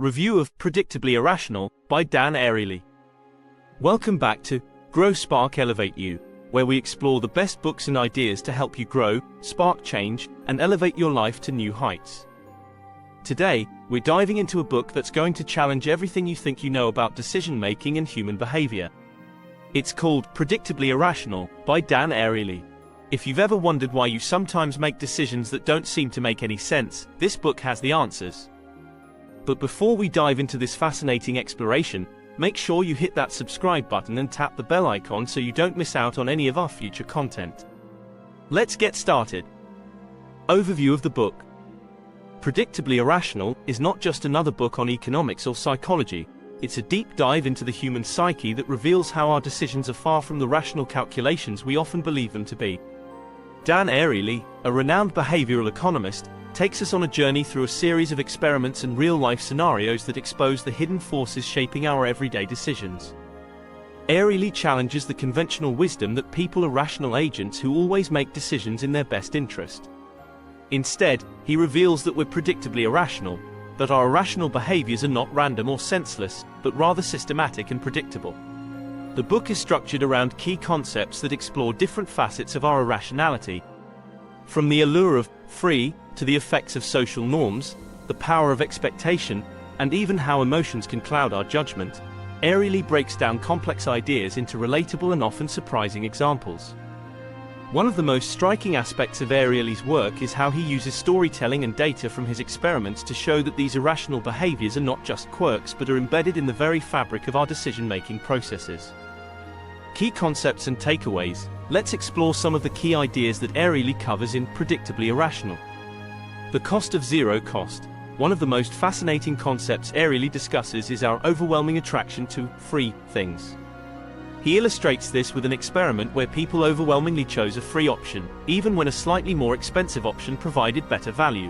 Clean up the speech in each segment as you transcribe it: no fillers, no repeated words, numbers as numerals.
Review of Predictably Irrational by Dan Ariely. Welcome back to GrowSpark Elevate You, where we explore the best books and ideas to help you grow, spark change, and elevate your life to new heights. Today, we're diving into a book that's going to challenge everything you think you know about decision-making and human behavior. It's called Predictably Irrational by Dan Ariely. If you've ever wondered why you sometimes make decisions that don't seem to make any sense, this book has the answers. But before we dive into this fascinating exploration, make sure you hit that subscribe button and tap the bell icon so you don't miss out on any of our future content. Let's get started. Overview of the book. Predictably Irrational is not just another book on economics or psychology. It's a deep dive into the human psyche that reveals how our decisions are far from the rational calculations we often believe them to be. Dan Ariely, a renowned behavioral economist, takes us on a journey through a series of experiments and real-life scenarios that expose the hidden forces shaping our everyday decisions. Ariely challenges the conventional wisdom that people are rational agents who always make decisions in their best interest. Instead, he reveals that we're predictably irrational, that our irrational behaviors are not random or senseless, but rather systematic and predictable. The book is structured around key concepts that explore different facets of our irrationality. From the allure of free, to the effects of social norms, the power of expectation, and even how emotions can cloud our judgment, Ariely breaks down complex ideas into relatable and often surprising examples. One of the most striking aspects of Ariely's work is how he uses storytelling and data from his experiments to show that these irrational behaviors are not just quirks but are embedded in the very fabric of our decision-making processes. Key concepts and takeaways. Let's explore some of the key ideas that Ariely covers in Predictably Irrational. The cost of zero cost. One of the most fascinating concepts Ariely discusses is our overwhelming attraction to free things. He illustrates this with an experiment where people overwhelmingly chose a free option, even when a slightly more expensive option provided better value.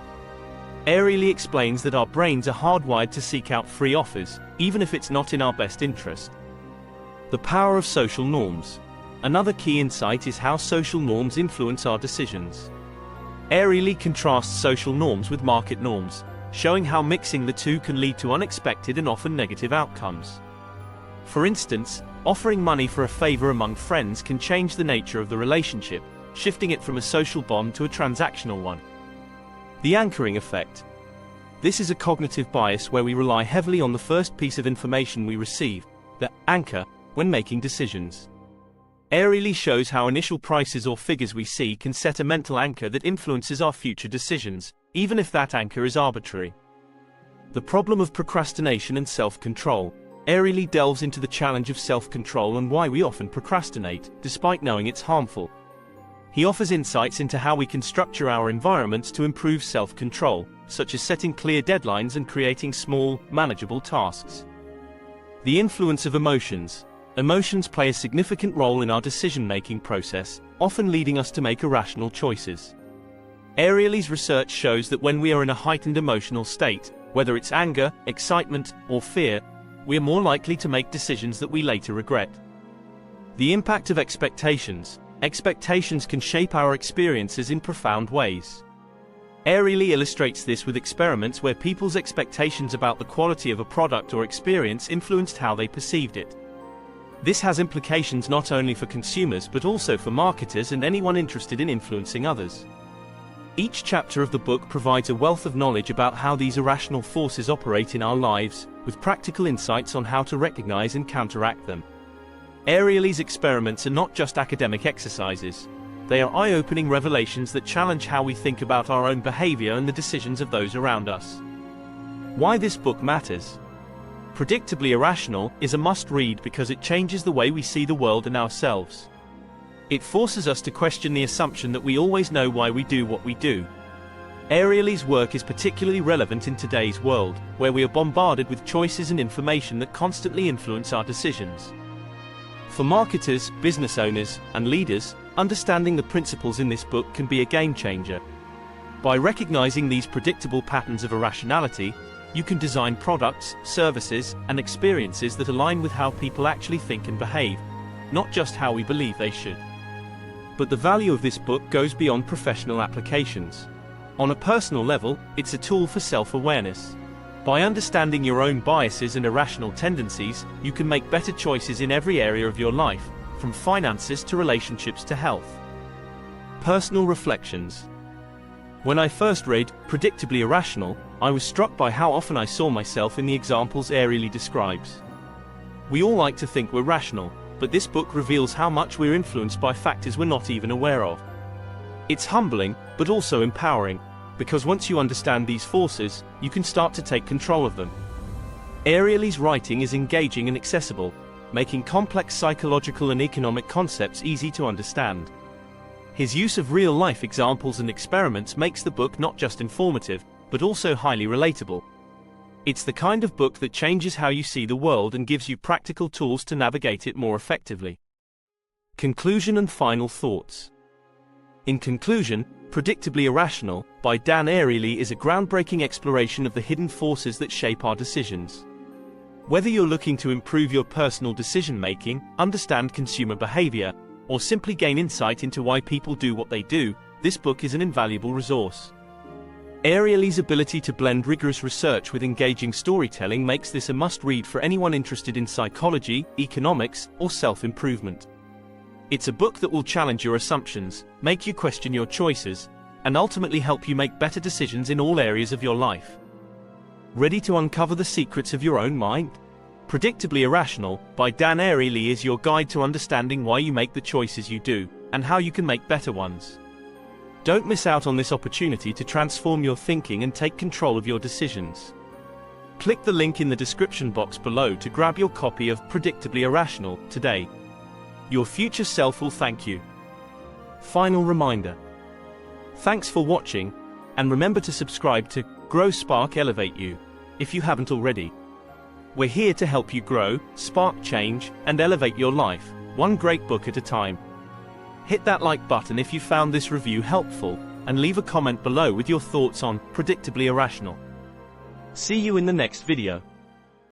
Ariely explains that our brains are hardwired to seek out free offers, even if it's not in our best interest. The power of social norms. Another key insight is how social norms influence our decisions. Ariely contrasts social norms with market norms, showing how mixing the two can lead to unexpected and often negative outcomes. For instance, offering money for a favor among friends can change the nature of the relationship, shifting it from a social bond to a transactional one. The anchoring effect. This is a cognitive bias where we rely heavily on the first piece of information we receive, the anchor, when making decisions. Ariely shows how initial prices or figures we see can set a mental anchor that influences our future decisions, even if that anchor is arbitrary. The problem of procrastination and self-control. Ariely delves into the challenge of self-control and why we often procrastinate, despite knowing it's harmful. He offers insights into how we can structure our environments to improve self-control, such as setting clear deadlines and creating small, manageable tasks. The influence of emotions. Emotions play a significant role in our decision-making process, often leading us to make irrational choices. Ariely's research shows that when we are in a heightened emotional state, whether it's anger, excitement, or fear, we are more likely to make decisions that we later regret. The impact of expectations. Expectations can shape our experiences in profound ways. Ariely illustrates this with experiments where people's expectations about the quality of a product or experience influenced how they perceived it. This has implications not only for consumers but also for marketers and anyone interested in influencing others. Each chapter of the book provides a wealth of knowledge about how these irrational forces operate in our lives, with practical insights on how to recognize and counteract them. Ariely's experiments are not just academic exercises. They are eye-opening revelations that challenge how we think about our own behavior and the decisions of those around us. Why this book matters. Predictably Irrational is a must-read because it changes the way we see the world and ourselves. It forces us to question the assumption that we always know why we do what we do. Ariely's work is particularly relevant in today's world, where we are bombarded with choices and information that constantly influence our decisions. For marketers, business owners, and leaders, understanding the principles in this book can be a game-changer. By recognizing these predictable patterns of irrationality, you can design products, services, and experiences that align with how people actually think and behave, not just how we believe they should. But the value of this book goes beyond professional applications. On a personal level, it's a tool for self-awareness. By understanding your own biases and irrational tendencies, you can make better choices in every area of your life, from finances to relationships to health. Personal reflections. When I first read Predictably Irrational, I was struck by how often I saw myself in the examples Ariely describes. We all like to think we're rational, but this book reveals how much we're influenced by factors we're not even aware of. It's humbling, but also empowering, because once you understand these forces, you can start to take control of them. Ariely's writing is engaging and accessible, making complex psychological and economic concepts easy to understand. His use of real-life examples and experiments makes the book not just informative, but also highly relatable. It's the kind of book that changes how you see the world and gives you practical tools to navigate it more effectively. Conclusion and final thoughts. In conclusion, Predictably Irrational, by Dan Ariely is a groundbreaking exploration of the hidden forces that shape our decisions. Whether you're looking to improve your personal decision-making, understand consumer behavior, or simply gain insight into why people do what they do, this book is an invaluable resource. Ariely's ability to blend rigorous research with engaging storytelling makes this a must-read for anyone interested in psychology, economics, or self-improvement. It's a book that will challenge your assumptions, make you question your choices, and ultimately help you make better decisions in all areas of your life. Ready to uncover the secrets of your own mind? Predictably Irrational, by Dan Ariely is your guide to understanding why you make the choices you do, and how you can make better ones. Don't miss out on this opportunity to transform your thinking and take control of your decisions. Click the link in the description box below to grab your copy of Predictably Irrational today. Your future self will thank you. Final reminder. Thanks for watching, and remember to subscribe to GrowSpark Elevate You, if you haven't already. We're here to help you grow, spark change, and elevate your life, one great book at a time. Hit that like button if you found this review helpful, and leave a comment below with your thoughts on Predictably Irrational. See you in the next video.